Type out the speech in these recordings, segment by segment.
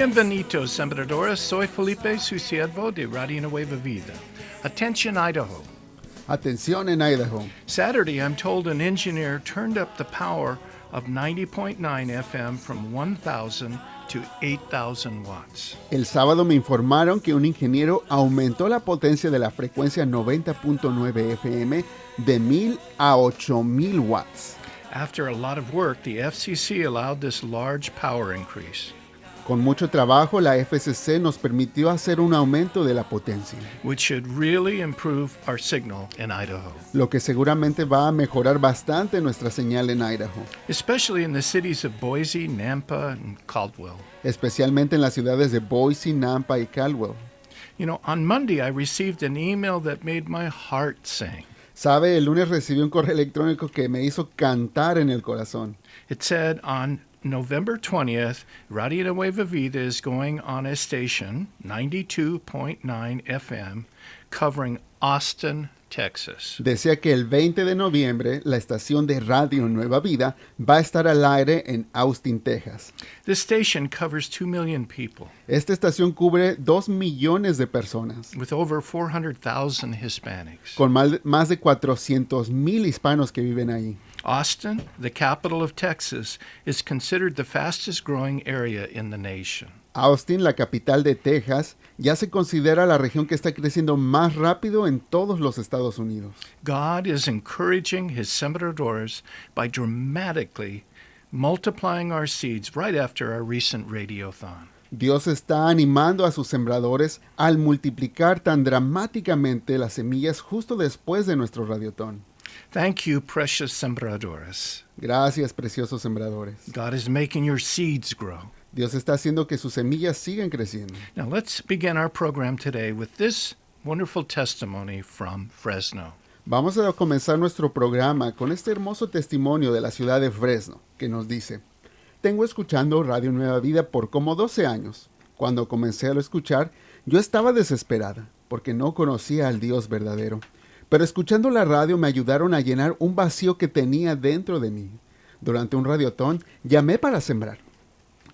Bienvenidos, sembradores. Soy Felipe, su siervo de Radio Nueva Vida. Attention, Idaho. Atención en Idaho. Saturday, I'm told an engineer turned up the power of 90.9 FM from 1,000 to 8,000 watts. El sábado me informaron que un ingeniero aumentó la potencia de la frecuencia 90.9 FM de 1,000 a 8,000 watts. After a lot of work, the FCC allowed this large power increase, Con mucho trabajo, la FCC nos permitió hacer un aumento de la potencia, which should really improve our signal in Idaho, lo que seguramente va a mejorar bastante nuestra señal en Idaho, especially in the cities of Boise, Nampa, and Caldwell. especialmente en las ciudades de Boise, Nampa y Caldwell. You know, on Monday, I received an email that made my heart sing. Sabe, el lunes recibí un correo electrónico que me hizo cantar en el corazón. It said on November 20th, Radio Nueva Vida is going on a station, 92.9 FM, covering Austin, Texas. Decía que el 20 de noviembre la estación de Radio Nueva Vida va a estar al aire en Austin, Texas. This station covers 2 million people, Esta estación cubre 2 millones de personas, with over 400,000 Hispanics. con más de 400,000 hispanos que viven ahí. Austin, the capital of Texas, is considered the fastest growing area in the nation. Austin, la capital de Texas, ya se considera la región que está creciendo más rápido en todos los Estados Unidos. God is encouraging his sembradores by dramatically multiplying our seeds right after our recent radiothon. Dios está animando a sus sembradores al multiplicar tan dramáticamente las semillas justo después de nuestro radiotón. Thank you, precious sembradores. Gracias, preciosos sembradores. God is making your seeds grow. Dios está haciendo que sus semillas sigan creciendo. Now let's begin our program today with this wonderful testimony from Fresno. Vamos a comenzar nuestro programa con este hermoso testimonio de la ciudad de Fresno, que nos dice: tengo escuchando Radio Nueva Vida por como 12 años. Cuando comencé a lo escuchar, yo estaba desesperada, porque no conocía al Dios verdadero. Pero escuchando la radio me ayudaron a llenar un vacío que tenía dentro de mí. Durante un radiotón, llamé para sembrar.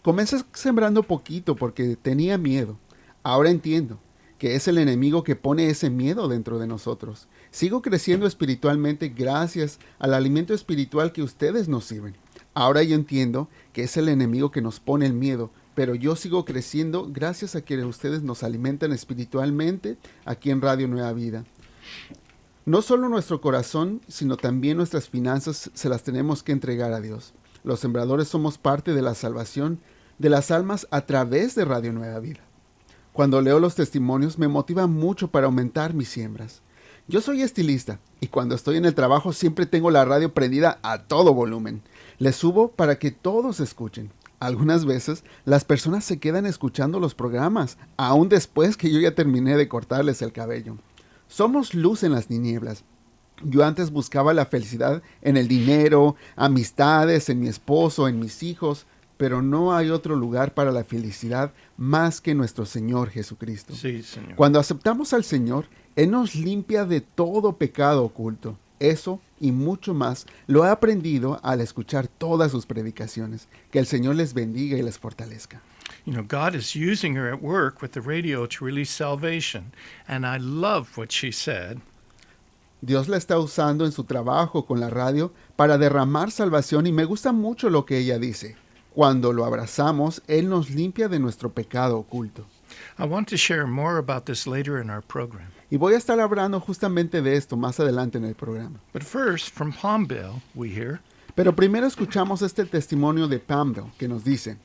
Comencé sembrando poquito porque tenía miedo. Ahora entiendo que es el enemigo que pone ese miedo dentro de nosotros. Sigo creciendo espiritualmente gracias al alimento espiritual que ustedes nos sirven. Ahora yo entiendo que es el enemigo que nos pone el miedo, pero yo sigo creciendo gracias a que ustedes nos alimentan espiritualmente aquí en Radio Nueva Vida. No solo nuestro corazón, sino también nuestras finanzas se las tenemos que entregar a Dios. Los sembradores somos parte de la salvación de las almas a través de Radio Nueva Vida. Cuando leo los testimonios me motiva mucho para aumentar mis siembras. Yo soy estilista y cuando estoy en el trabajo siempre tengo la radio prendida a todo volumen. Le subo para que todos escuchen. Algunas veces las personas se quedan escuchando los programas, aún después que yo ya terminé de cortarles el cabello. Somos luz en las tinieblas. Yo antes buscaba la felicidad en el dinero, amistades, en mi esposo, en mis hijos, pero no hay otro lugar para la felicidad más que nuestro Señor Jesucristo. Sí, Señor. Cuando aceptamos al Señor, Él nos limpia de todo pecado oculto. Eso y mucho más lo he aprendido al escuchar todas sus predicaciones. Que el Señor les bendiga y les fortalezca. You know, God is using her at work with the radio to release salvation. And I love what she said. Dios la está usando en su trabajo con la radio para derramar salvación y me gusta mucho lo que ella dice. Cuando lo abrazamos, Él nos limpia de nuestro pecado oculto. I want to share more about this later in our program. Y voy a estar hablando justamente de esto más adelante en el programa. But first, from Palmville, we hear, Pero primero escuchamos este testimonio de Palmville que nos dice: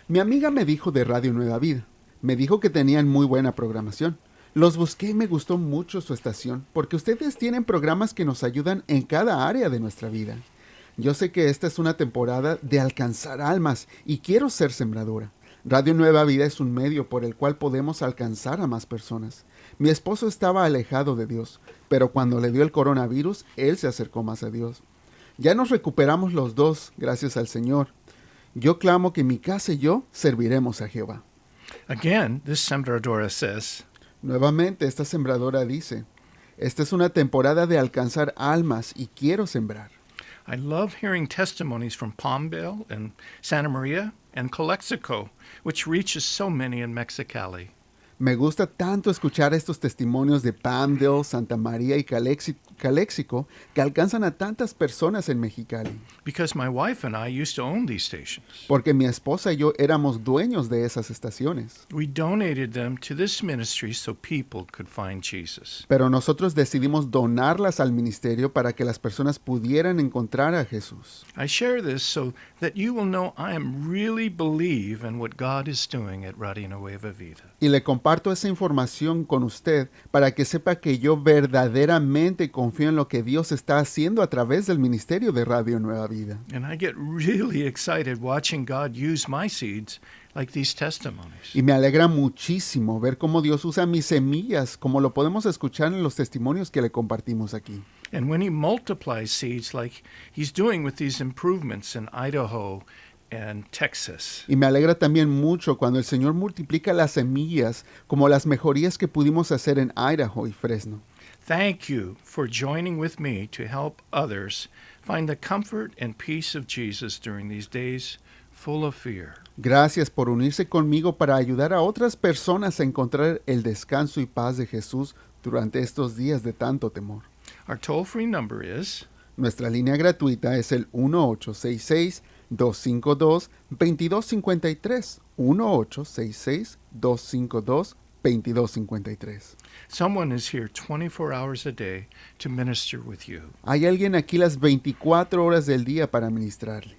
mi amiga me dijo de Radio Nueva Vida. Me dijo que tenían muy buena programación. Los busqué y me gustó mucho su estación porque ustedes tienen programas que nos ayudan en cada área de nuestra vida. Yo sé que esta es una temporada de alcanzar almas y quiero ser sembradora. Radio Nueva Vida es un medio por el cual podemos alcanzar a más personas. Mi esposo estaba alejado de Dios, pero cuando le dio el coronavirus, él se acercó más a Dios. Ya nos recuperamos los dos, gracias al Señor. Yo clamo que mi casa y yo serviremos a Jehová. again, this sembradora says, Nuevamente esta sembradora dice: esta es una temporada de alcanzar almas y quiero sembrar. I love hearing testimonies from Palmdale and Santa Maria and Calexico, which reaches so many in Mexicali. Me gusta tanto escuchar estos testimonios de Palmdale, Santa María y Calexico que alcanzan a tantas personas en Mexicali, Because my wife and I used to own these stations. porque mi esposa y yo éramos dueños de esas estaciones. We donated them to this ministry so people could find Jesus. Pero nosotros decidimos donarlas al ministerio para que las personas pudieran encontrar a Jesús. I share this so that you will know I am really believe in what God is doing at Radio Nueva Vida. Y le comparto esa información con usted para que sepa que yo verdaderamente confío en lo que Dios está haciendo a través del ministerio de Radio Nueva Vida. And I get really excited watching God use my seeds like these testimonies. Y me alegra muchísimo ver cómo Dios usa mis semillas, como lo podemos escuchar en los testimonios que le compartimos aquí. And when he multiplies seeds like he's doing with these improvements in Idaho and Texas. Y me alegra también mucho cuando el Señor multiplica las semillas, como las mejorías que pudimos hacer en Idaho y Fresno. Thank you for joining with me to help others find the comfort and peace of Jesus during these days full of fear. Gracias por unirse conmigo para ayudar a otras personas a encontrar el descanso y paz de Jesús durante estos días de tanto temor. Our toll-free number is Nuestra línea gratuita es el 1866-252-2253. 1866-252-2253. someone is here 24 hours a day to minister with you. Hay alguien aquí las 24 horas del día para ministrarle.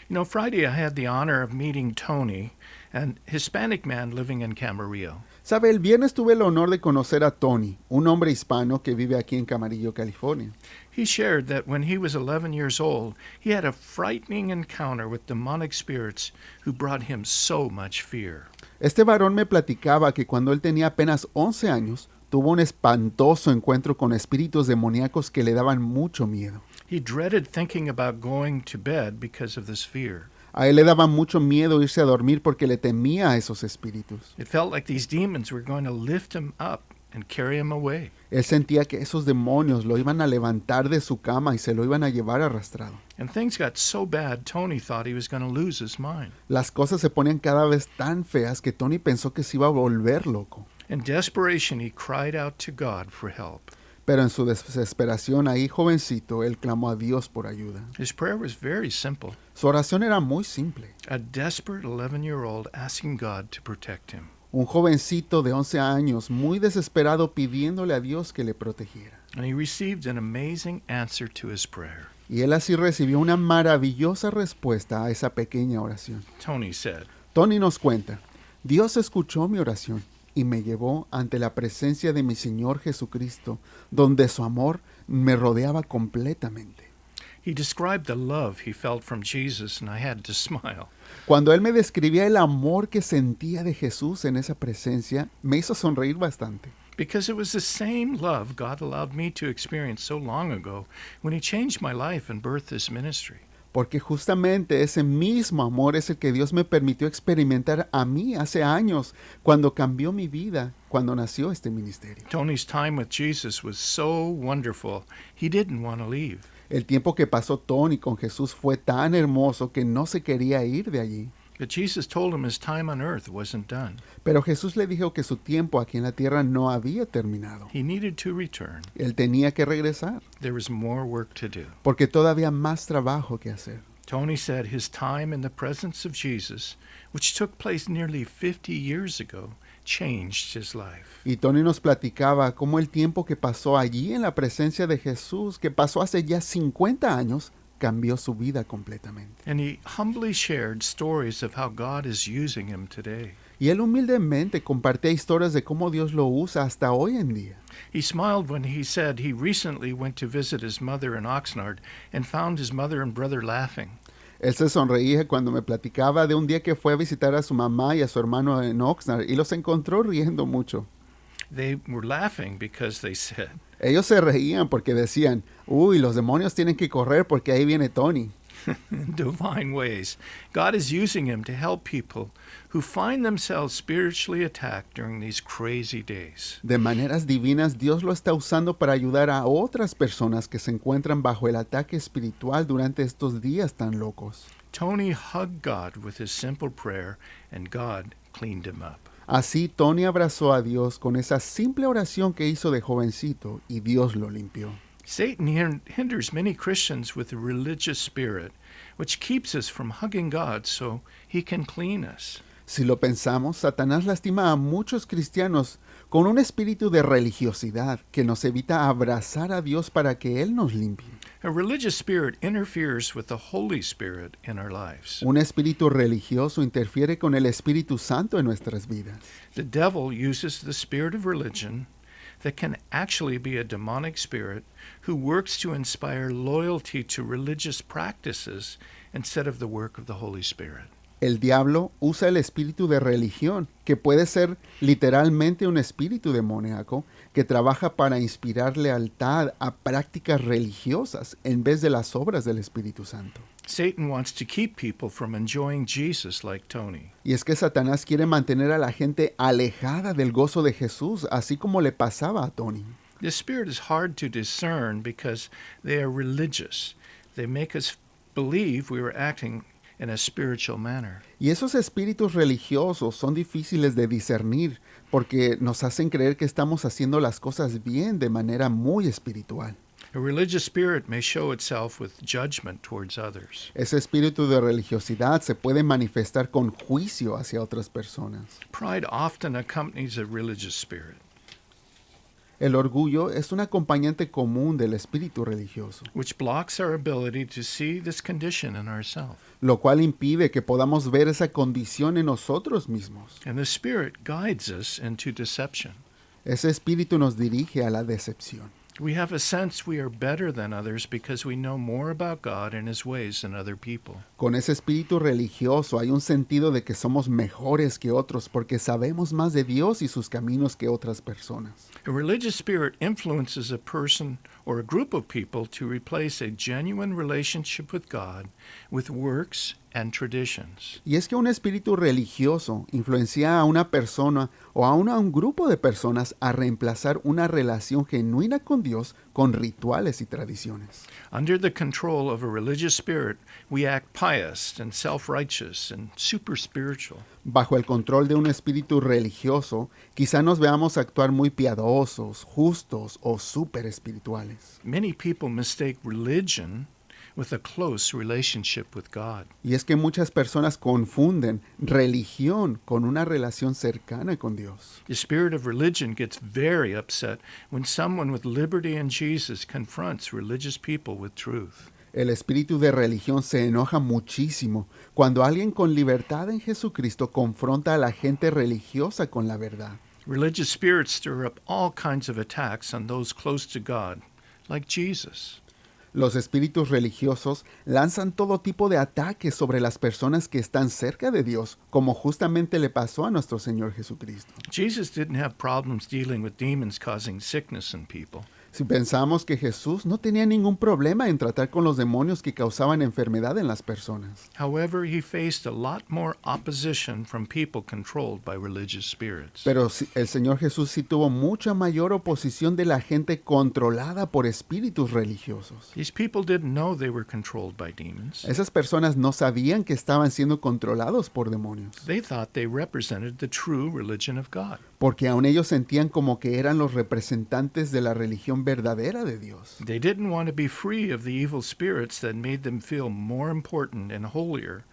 You know, Friday I had the honor of meeting Tony, an Hispanic man living in Camarillo. Sabe, el viernes tuve el honor de conocer a Tony, un hombre hispano que vive aquí en Camarillo, California. He shared that when he was 11 years old, he had a frightening encounter with demonic spirits who brought him so much fear. Este varón me platicaba que cuando él tenía apenas 11 años, tuvo un espantoso encuentro con espíritus demoníacos que le daban mucho miedo. He dreaded thinking about going to bed because of this fear. A él le daba mucho miedo irse a dormir porque le temía a esos espíritus. It felt like these demons were going to lift him up and carry him away. Él sentía que esos demonios lo iban a levantar de su cama y se lo iban a llevar arrastrado. And things got so bad, Tony thought he was going to lose his mind. Las cosas se ponían cada vez tan feas que Tony pensó que se iba a volver loco. In desperation, he cried out to God for help. Pero en su desesperación, ahí jovencito, él clamó a Dios por ayuda. His prayer was very simple. Su oración era muy simple. A desperate 11-year-old asking God to protect him. Un jovencito de 11 años, muy desesperado, pidiéndole a Dios que le protegiera. And he received an amazing answer to his prayer. Y él así recibió una maravillosa respuesta a esa pequeña oración. Tony said, Tony nos cuenta, Dios escuchó mi oración y me llevó ante la presencia de mi Señor Jesucristo, donde su amor me rodeaba completamente. he described the love he felt from Jesus, and I had to smile. Cuando él me describía el amor que sentía de Jesús en esa presencia, me hizo sonreír bastante. Because it was the same love God allowed me to experience so long ago when he changed my life and birthed this ministry. Porque justamente ese mismo amor es el que Dios me permitió experimentar a mí hace años, cuando cambió mi vida, cuando nació este ministerio. Tony's time with Jesus was so wonderful, he didn't want to leave. El tiempo que pasó Tony con Jesús fue tan hermoso que no se quería ir de allí. But Jesus told him his time on earth wasn't done. Pero Jesús le dijo que su tiempo aquí en la tierra no había terminado. He needed to return. Él tenía que regresar, There was more work to do. porque todavía más trabajo que hacer. Tony said his time in the presence of Jesus, which took place nearly 50 years ago, changed his life. Y Tony nos platicaba cómo el tiempo que pasó allí en la presencia de Jesús, que pasó hace ya 50 años, cambió su vida completamente. And he humbly shared stories of how God is using him today. Y él humildemente compartía historias de cómo Dios lo usa hasta hoy en día. He smiled when he said he recently went to visit his mother in Oxnard and found his mother and brother laughing. Él se sonreía cuando me platicaba de un día que fue a visitar a su mamá y a su hermano en Oxnard y los encontró riendo mucho. They were laughing because they said, Ellos se reían porque decían, uy, los demonios tienen que correr porque ahí viene Tony. in divine ways. God is using him to help people who find themselves spiritually attacked during these crazy days. De maneras divinas, Dios lo está usando para ayudar a otras personas que se encuentran bajo el ataque espiritual durante estos días tan locos. Tony hugged God with his simple prayer, and God cleaned him up. Así, Tony abrazó a Dios con esa simple oración que hizo de jovencito y Dios lo limpió. Satan hinders many Christians with a religious spirit, which keeps us from hugging God so he can clean us. Si lo pensamos, Satanás lastima a muchos cristianos con un espíritu de religiosidad que nos evita abrazar a Dios para que Él nos limpie. A religious spirit interferes with the Holy Spirit in our lives. Un espíritu religioso interfiere con el Espíritu Santo en nuestras vidas. The devil uses the spirit of religion that can actually be a demonic spirit who works to inspire loyalty to religious practices instead of the work of the Holy Spirit. El diablo usa el espíritu de religión, que puede ser literalmente un espíritu demoníaco, que trabaja para inspirar lealtad a prácticas religiosas en vez de las obras del Espíritu Santo. Satan wants to keep people from enjoying Jesus like Tony. Y es que Satanás quiere mantener a la gente alejada del gozo de Jesús, así como le pasaba a Tony. This spirit is hard to discern because they are religious. They make us believe we were acting in a spiritual manner. Y esos espíritus religiosos son difíciles de discernir porque nos hacen creer que estamos haciendo las cosas bien de manera muy espiritual. A religious spirit may show itself with judgment towards others. Ese espíritu de religiosidad se puede manifestar con juicio hacia otras personas. Pride often accompanies a religious spirit, El orgullo es un acompañante común del espíritu religioso, which blocks our ability to see this condition in ourselves. lo cual impide que podamos ver esa condición en nosotros mismos. And the spirit guides us into deception. Ese espíritu nos dirige a la decepción. We have a sense we are better than others because we know more about God and his ways than other people. Con ese espíritu religioso hay un sentido de que somos mejores que otros porque sabemos más de Dios y sus caminos que otras personas. A religious spirit influences a person or a group of people to replace a genuine relationship with God with works and traditions. Y es que un espíritu religioso influencia a una persona o a un grupo de personas a reemplazar una relación genuina con Dios con rituales y tradiciones. Under the control of a religious spirit, we act pious and self-righteous and super spiritual. Bajo el control de un espíritu religioso, quizá nos veamos actuar muy piadosos, justos o súper espirituales. Many people mistake religion with a close relationship with God. Y es que muchas personas confunden religión con una relación cercana con Dios. The spirit of religion gets very upset when someone with liberty in Jesus confronts religious people with truth. El espíritu de religión se enoja muchísimo cuando alguien con libertad en Jesucristo confronta a la gente religiosa con la verdad. Religious spirits stir up all kinds of attacks on those close to God, like Jesus. Los espíritus religiosos lanzan todo tipo de ataques sobre las personas que están cerca de Dios, como justamente le pasó a nuestro Señor Jesucristo. Jesus didn't have problems dealing with demons causing sickness in people. Si pensamos que Jesús no tenía ningún problema en tratar con los demonios que causaban enfermedad en las personas. However, he faced a lot more opposition from people controlled by religious spirits. Pero el Señor Jesús sí tuvo mucha mayor oposición de la gente controlada por espíritus religiosos. These people didn't know they were controlled by demons. Esas personas no sabían que estaban siendo controlados por demonios, They thought they represented the true religion of God. porque aún ellos sentían como que eran los representantes de la religión verdadera de Dios. They didn't want to be free of the evil spirits that made them feel more important and holier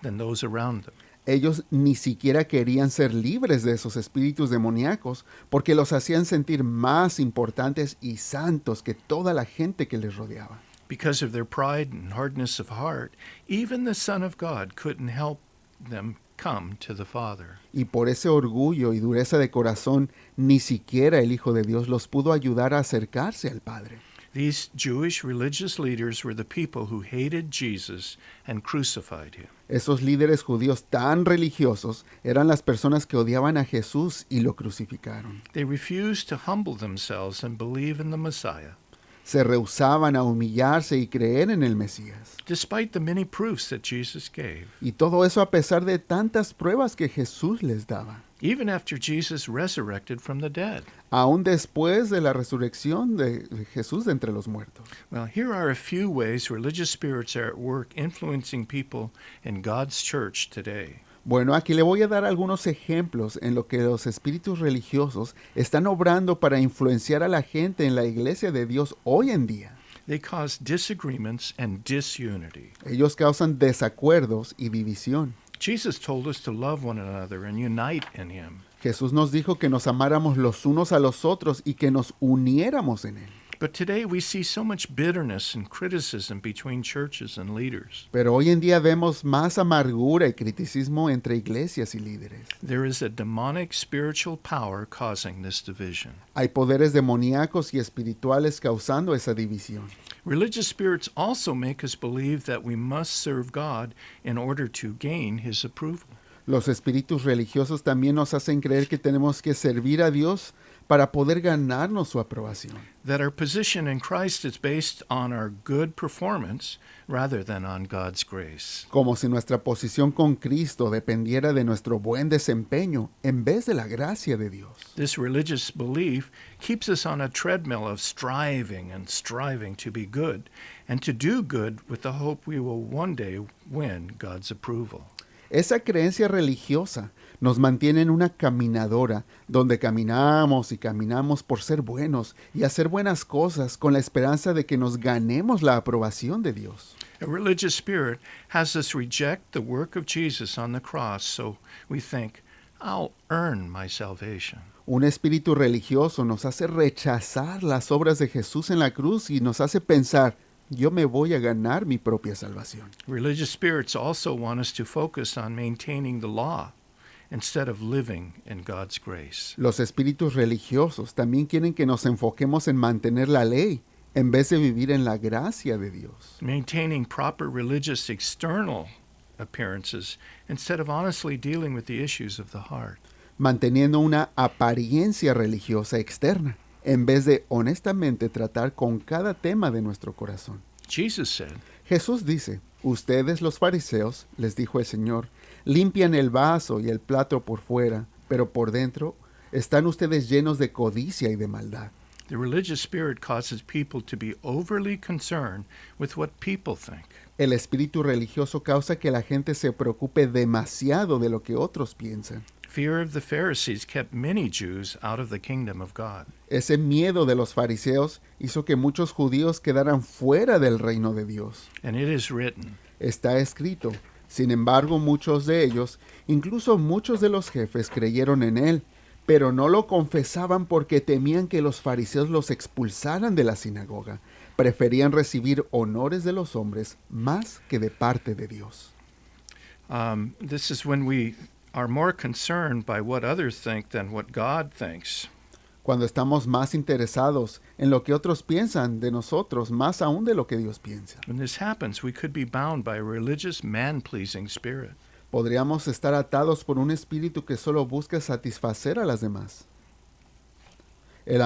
than those around them. Ellos ni siquiera querían ser libres de esos espíritus demoníacos porque los hacían sentir más importantes y santos que toda la gente que les rodeaba. Because of their pride and hardness of heart, even the Son of God couldn't help them come to the Father. Y por ese orgullo y dureza de corazón, ni siquiera el Hijo de Dios los pudo ayudar a acercarse al Padre. These Jewish religious leaders were the people who hated Jesus and crucified him. Esos líderes judíos tan religiosos eran las personas que odiaban a Jesús y lo crucificaron. They refused to humble themselves and believe in the Messiah. Se rehusaban a humillarse y creer en el Mesías. despite the many proofs that Jesus gave. Y todo eso a pesar de tantas pruebas que Jesús les daba. Even after Jesus resurrected from the dead. Aún después de la resurrección de Jesús de entre los muertos. Well, here are a few ways religious spirits are at work influencing people in God's church today. Bueno, aquí le voy a dar algunos ejemplos en lo que los espíritus religiosos están obrando para influenciar a la gente en la iglesia de Dios hoy en día. They cause disagreements and disunity. Ellos causan desacuerdos y división. Jesus told us to love one another and unite in him. Jesús nos dijo que nos amáramos los unos a los otros y que nos uniéramos en Él. But today we see so much bitterness and criticism between churches and leaders. Pero hoy en día vemos más amargura y criticismo entre iglesias y líderes. There is a demonic spiritual power causing this division. Hay poderes demoníacos y espirituales causando esa división. Religious spirits also make us believe that we must serve God in order to gain his approval. Los espíritus religiosos también nos hacen creer que tenemos que servir a Dios para poder ganarnos su aprobación. That our position in Christ is based on our good performance rather than on God's grace. Como si nuestra posición con Cristo dependiera de nuestro buen desempeño en vez de la gracia de Dios. This religious belief keeps us on a treadmill of striving and striving to be good and to do good with the hope we will one day win God's approval. Esa creencia religiosa nos mantiene en una caminadora donde caminamos y caminamos por ser buenos y hacer buenas cosas con la esperanza de que nos ganemos la aprobación de Dios. A religious spirit has us reject the work of Jesus on the cross, so we think, I'll earn my salvation. Un espíritu religioso nos hace rechazar las obras de Jesús en la cruz y nos hace pensar, yo me voy a ganar mi propia salvación. Religious spirits also want us to focus on maintaining the law instead of living in God's grace. Los espíritus religiosos también quieren que nos enfoquemos en mantener la ley en vez de vivir en la gracia de Dios. Maintaining proper religious external appearances instead of honestly dealing with the issues of the heart. Manteniendo una apariencia religiosa externa en vez de honestamente tratar con cada tema de nuestro corazón. Jesus said, Jesús dice, ustedes los fariseos, les dijo el Señor, limpian el vaso y el plato por fuera, pero por dentro están ustedes llenos de codicia y de maldad. the religious spirit causes people to be overly concerned with what people think. El espíritu religioso causa que la gente se preocupe demasiado de lo que otros piensan. Fear of the Pharisees kept many Jews out of the kingdom of God. Ese miedo de los fariseos hizo que muchos judíos quedaran fuera del reino de Dios. And it is written, Está escrito, sin embargo muchos de ellos, incluso muchos de los jefes creyeron en él, pero no lo confesaban porque temían que los fariseos los expulsaran de la sinagoga. Preferían recibir honores de los hombres más que de parte de Dios. this is when we are more concerned by what others think than what God thinks. Cuando estamos más interesados en lo que otros piensan de nosotros, más aún de lo que Dios piensa. When this happens, we could be bound by a religious man-pleasing spirit. Podríamos estar atados por un espíritu que solo busca satisfacer a las demás. El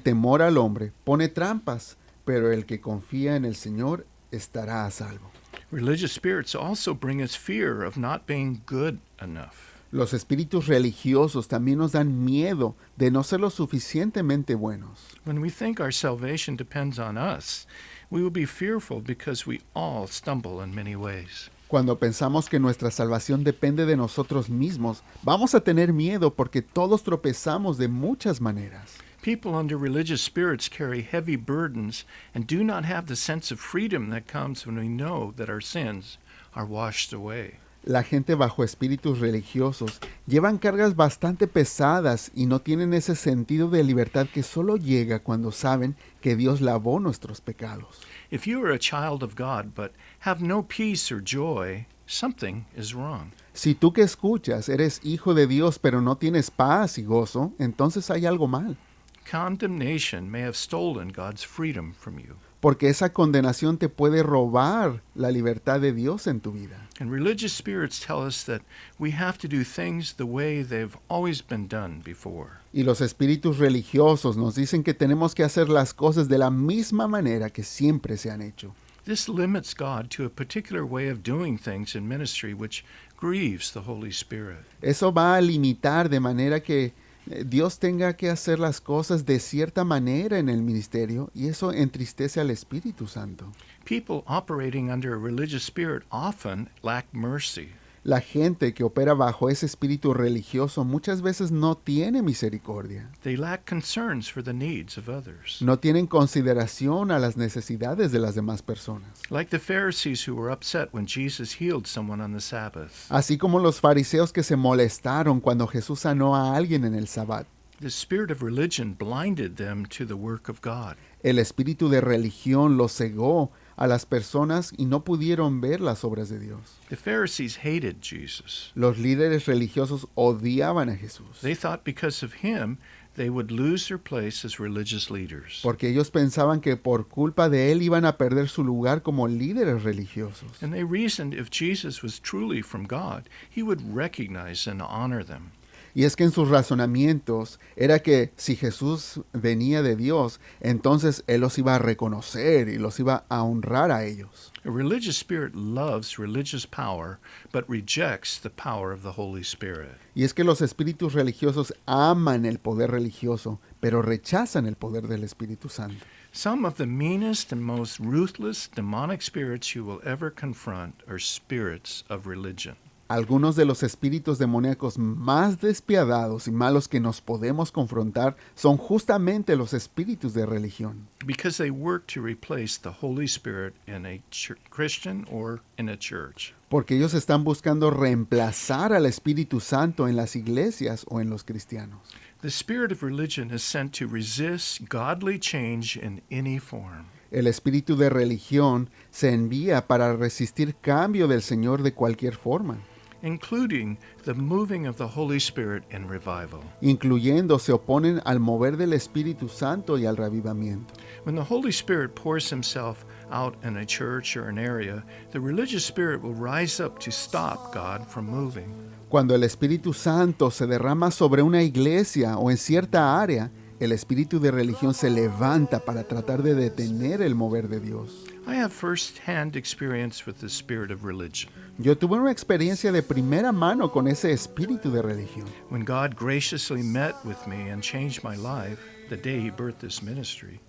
temor al hombre pone trampas, pero el que confía en el Señor estará a salvo. Religious spirits also bring us fear of not being good enough. Los espíritus religiosos también nos dan miedo de no ser lo suficientemente buenos. When we think our salvation depends on us, we will be fearful because we all stumble in many ways. Cuando pensamos que nuestra salvación depende de nosotros mismos, vamos a tener miedo porque todos tropezamos de muchas maneras. People under religious spirits carry heavy burdens and do not have the sense of freedom that comes when we know that our sins are washed away. La gente bajo espíritus religiosos llevan cargas bastante pesadas y no tienen ese sentido de libertad que solo llega cuando saben que Dios lavó nuestros pecados. If you are a child of God but have no peace or joy, something is wrong. Si tú que escuchas eres hijo de Dios pero no tienes paz y gozo, entonces hay algo mal. Condemnation may have stolen God's freedom from you. porque esa condenación te puede robar la libertad de Dios en tu vida. And religious spirits tell us that we have to do things the way they've always been done before. Y los espíritus religiosos nos dicen que tenemos que hacer las cosas de la misma manera que siempre se han hecho. This limits God to a particular way of doing things in ministry which grieves the Holy Spirit. Eso va a limitar de manera que Dios tenga que hacer las cosas de cierta manera en el ministerio, y eso entristece al Espíritu Santo. People operating under a religious spirit often lack mercy. La gente que opera bajo ese espíritu religioso muchas veces no tiene misericordia. They lack concerns for the needs of others. No tienen consideración a las necesidades de las demás personas. Like the Pharisees who were upset when Jesus healed someone on the Sabbath. Así como los fariseos que se molestaron cuando Jesús sanó a alguien en el Sabbat. The spirit of religion blinded them to the work of God. El espíritu de religión los cegó a las personas y no pudieron ver las obras de Dios. The Pharisees hated Jesus. Los líderes religiosos odiaban a Jesús, They thought because of him they would lose their place as religious leaders. porque ellos pensaban que por culpa de él iban a perder su lugar como líderes religiosos. And they reasoned if Jesus was truly from God, he would recognize and honor them. Y es que en sus razonamientos era que si Jesús venía de Dios, entonces él los iba a reconocer y los iba a honrar a ellos. A religious spirit loves religious power, but rejects the power of the Holy Spirit. Y es que los espíritus religiosos aman el poder religioso, pero rechazan el poder del Espíritu Santo. Some of the meanest and most ruthless demonic spirits you will ever confront are spirits of religion. Algunos de los espíritus demoníacos más despiadados y malos que nos podemos confrontar son justamente los espíritus de religión, Because they work to replace the Holy Spirit in a Christian or in a church. porque ellos están buscando reemplazar al Espíritu Santo en las iglesias o en los cristianos. The spirit of religion is sent to resist godly change in any form. El espíritu de religión se envía para resistir cambio del Señor de cualquier forma, Including the moving of the Holy Spirit in revival. incluyendo se oponen al mover del Espíritu Santo y al revivamiento. When the Holy Spirit pours himself out in a church or an area, the religious spirit will rise up to stop God from moving. Cuando el Espíritu Santo se derrama sobre una iglesia o en cierta área, el espíritu de religión se levanta para tratar de detener el mover de Dios. I have first-hand experience with the spirit of religion. Yo tuve una experiencia de primera mano con ese espíritu de religión. When God graciously met with me and changed my life the day he birthed this ministry,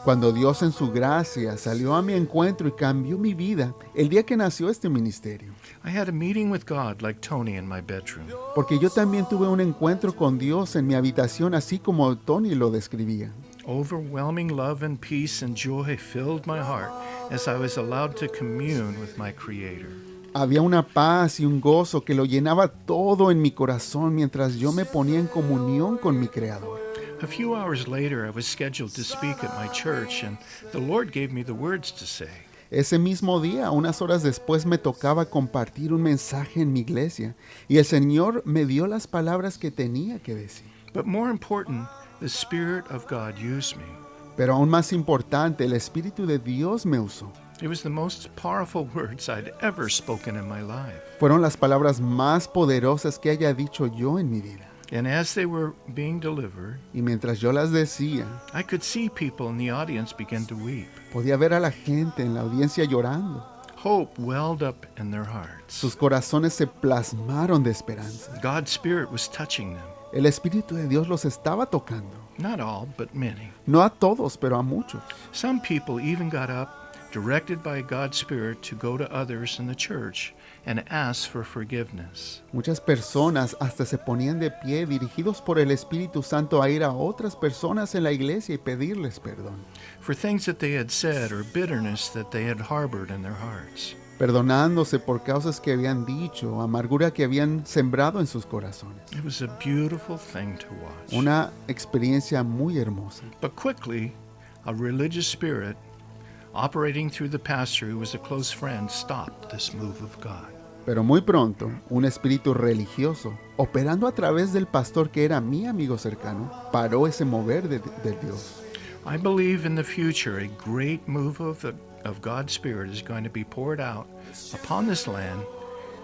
Cuando Dios en su gracia salió a mi encuentro y cambió mi vida el día que nació este ministerio. I had a meeting with God like Tony in my bedroom. Porque yo también tuve un encuentro con Dios en mi habitación, así como Tony lo describía. Overwhelming love and peace and joy filled my heart as I was allowed to commune with my Creator. Había una paz y un gozo que lo llenaba todo en mi corazón mientras yo me ponía en comunión con mi Creador. A few hours later, I was scheduled to speak at my church, and the Lord gave me the words to say. Ese mismo día, unas horas después, me tocaba compartir un mensaje en mi iglesia y el Señor me dio las palabras que tenía que decir. But more important, the Spirit of God used me. Pero aún más importante, el Espíritu de Dios me usó. It was the most powerful words I'd ever spoken in my life. Fueron las palabras más poderosas que haya dicho yo en mi vida. And as they were being delivered, Y mientras yo las decía, I could see people in the audience begin to weep. podía ver a la gente en la audiencia llorando. Hope welled up in their hearts. Sus corazones se plasmaron de esperanza. God's Spirit was touching them. El Espíritu de Dios los estaba tocando. Not all, but many. No a todos, pero a muchos. Some people even got up, directed by God's Spirit, to go to others in the church and ask for forgiveness. Muchas personas hasta se ponían de pie, dirigidos por el Espíritu Santo, a ir a otras personas en la iglesia y pedirles perdón. For things that they had said or bitterness that they had harbored in their hearts. Perdonándose por causas que habían dicho, amargura que habían sembrado en sus corazones. It was a beautiful thing to watch. Una experiencia muy hermosa. But quickly, a religious spirit operating through the pastor who was a close friend stopped this move of God. Pero muy pronto, un espíritu religioso, operando a través del pastor que era mi amigo cercano, paró ese mover de Dios. I believe in the future a great move of God's Spirit is going to be poured out upon this land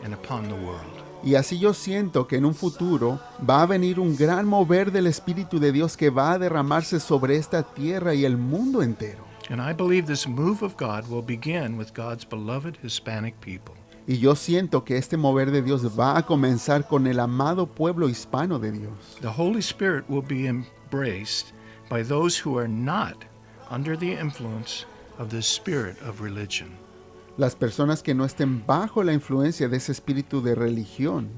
and upon the world. Y así yo siento que en un futuro va a venir un gran mover del Espíritu de Dios que va a derramarse sobre esta tierra y el mundo entero. And I believe this move of God will begin with God's beloved Hispanic people. Y yo siento que este mover de Dios va a comenzar con el amado pueblo hispano de Dios. The Holy Spirit will be embraced by those who are not under the influence of the spirit of religion. Las personas que no estén bajo la influencia de ese espíritu de religión.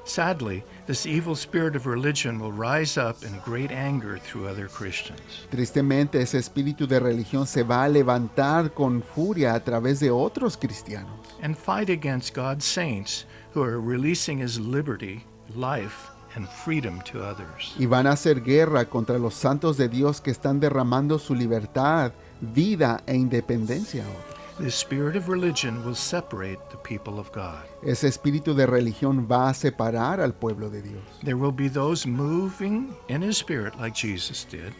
Sadly, this evil spirit of religion will rise up in great anger through other Christians. Tristemente, ese espíritu de religión se va a levantar con furia a través de otros cristianos And fight against God's saints who are releasing his liberty, life, and freedom to others. y van a hacer guerra contra los santos de Dios que están derramando su libertad, vida e independencia a otros. The spirit of religion will separate the people of God. Ese espíritu de religión va a separar al pueblo de Dios. There will be those moving in his spirit like Jesus did,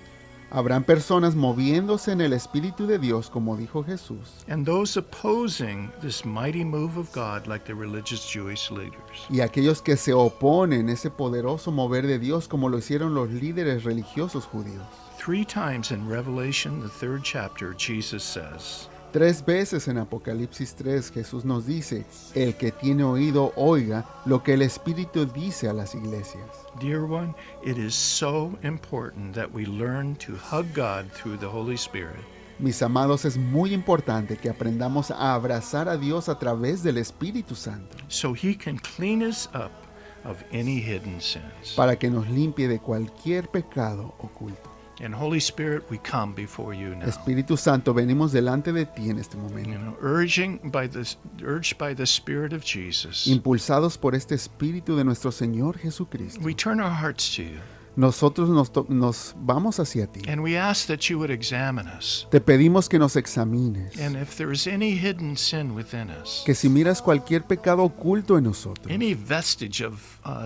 Habrán personas moviéndose en el espíritu de Dios, como dijo Jesús, and those opposing this mighty move of God like the religious Jewish leaders. y aquellos que se oponen a ese poderoso mover de Dios, como lo hicieron los líderes religiosos judíos. 3 times in Revelation, the 3rd chapter, Jesus says, 3 veces en Apocalipsis 3 Jesús nos dice, el que tiene oído oiga lo que el Espíritu dice a las iglesias. Dear one, it is so important that we learn to hug God through the Holy Spirit. Mis amados, es muy importante que aprendamos a abrazar a Dios a través del Espíritu Santo, So he can clean us up of any hidden sins. para que nos limpie de cualquier pecado oculto. And Holy Spirit, we come before you now. Espíritu Santo, venimos delante de ti en este momento, Urged by the Spirit of Jesus. impulsados por este Espíritu de nuestro Señor Jesucristo. We turn our hearts to you, Nosotros nos vamos hacia ti. and we ask that you would examine us. Te pedimos que nos examines, And if there is any hidden sin within us, que si miras cualquier pecado oculto en nosotros, any vestige of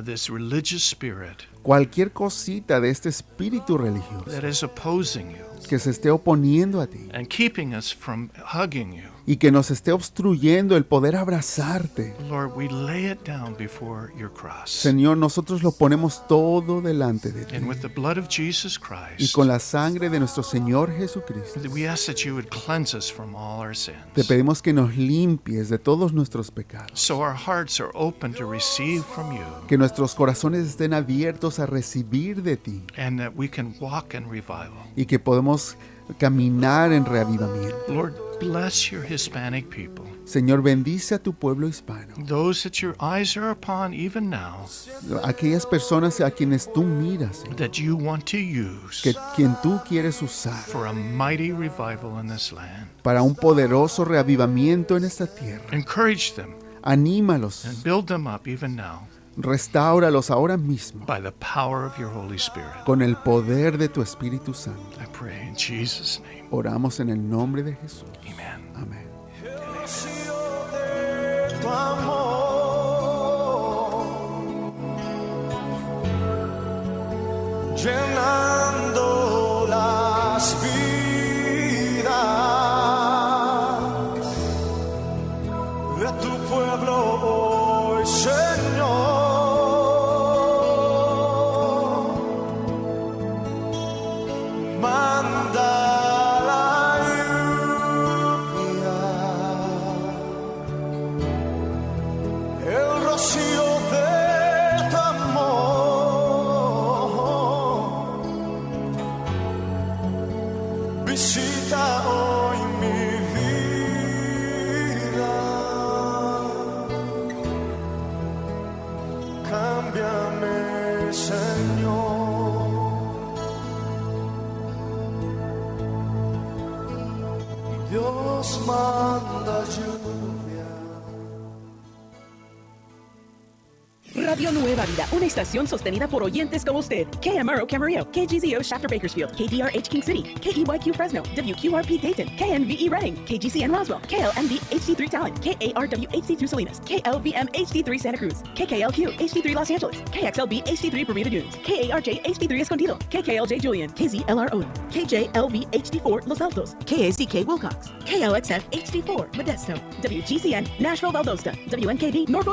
this religious spirit cualquier cosita de este espíritu religioso that is opposing you que se esté oponiendo a ti and keeping us from hugging you, y que nos esté obstruyendo el poder abrazarte, Lord, we lay it down before your cross. Señor, nosotros lo ponemos todo delante de ti. And with the blood of Jesus Y Christ, con la sangre de nuestro Señor Jesucristo, we ask that you would cleanse us from all our sins. te pedimos que nos limpies de todos nuestros pecados, So our hearts are open to receive from you, que nuestros corazones estén abiertos a recibir de ti and that we can walk in revival. y que podemos caminar en reavivamiento. Lord, bless your Hispanic people, Señor, bendice a tu pueblo hispano, those that your eyes are upon even now, aquellas personas a quienes tú miras, that you want to use que quien tú quieres usar for a mighty revival in this land. para un poderoso reavivamiento en esta tierra. Encourage them Anímalos, and build them up even now restáuralos ahora mismo by the power of your Holy Spirit. con el poder de tu Espíritu Santo. I pray in Jesus' name. Oramos en el nombre de Jesús. Amen. Amén. Tu amor, llenando las vidas de tu pueblo hoy, Señor. Manda la lluvia, el rocío de tu amor. Visita hoy mi vida, cámbiame, Señor. Dios manda lluvia. Radio Nueva Vida, una estación sostenida por oyentes como usted. KMRO Camarillo, KGZO Shafter Bakersfield, KDRH King City, KEYQ Fresno, WQRP Dayton, KNVE Reading, KGCN Roswell, KLMD HD3 Talent, KARW HD2 Salinas, KLVM HD3 Santa Cruz, KKLQ HD3 Los Angeles, KXLB HD3 Bermuda Dunes, KARJ HD3 Escondido, KKLJ Julian, KZLR Owen, KJLV HD4 Los Altos, KACK Wilcox, KLXF HD4 Modesto, WGCN Nashville Valdosta, WNKD Norfolk.